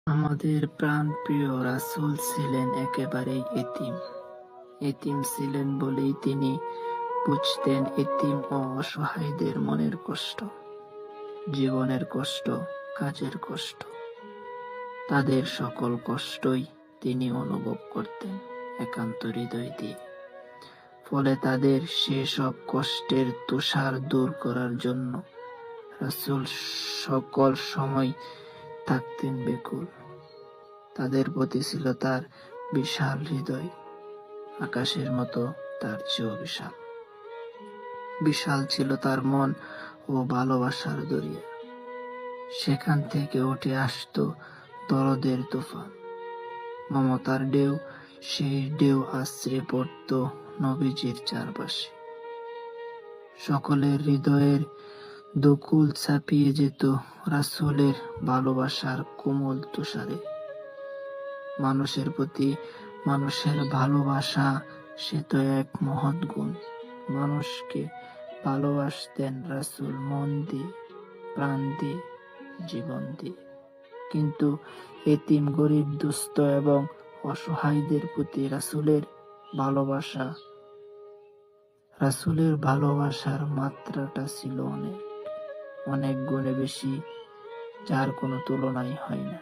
আমাদের প্রাণপ্রিয় রাসূল ছিলেন একেবারেই এতিম। এতিম ছিলেন বলেই তিনি বুঝতেন এতিম ও অসহায়দের মনের কষ্ট, জীবনের কষ্ট, কাজের কষ্ট। তাদের সকল কষ্টই তিনি অনুভব করতেন একান্ত হৃদয় দিয়ে। ফলে তাদের সেসব কষ্টের তুষার দূর করার জন্য রাসূল সকল সময় থাকতেন ব্যাকুল। তাদের প্রতি ছিল তার বিশাল হৃদয়, আকাশের মতো তার চেয়েও বিশাল। বিশাল ছিল তার মন ও ভালোবাসার দরিয়া। সেখান থেকে উঠে আসতো দরদের তুফান, মমতার ঢেউ। সেই ঢেউ আছড়ে পড়ত নবীজির চারপাশে। সকলের হৃদয়ের দুকুল ছাপিয়ে যেত রাসূলের ভালোবাসার কোমল তুষারে। মানুষের প্রতি মানুষের ভালোবাসা সে তো এক মহৎ গুণ। মানুষকে ভালোবাসতেন রাসূল মন দিয়ে, প্রাণ দিয়ে, জীবন দিয়ে। কিন্তু এতিম, গরিব, দুস্থ এবং অসহায়দের প্রতি রাসূলের ভালোবাসার মাত্রাটা ছিল অনেক, অনেক গুণে বেশি, যার কোনো তুলনাই হয় না।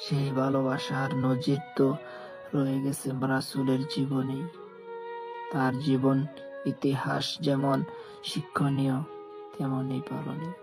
সেই ভালোবাসার নজির তো রয়ে গেছে রাসূলের জীবনেই। তার জীবন ইতিহাস যেমন শিক্ষণীয় তেমনই পালনীয়।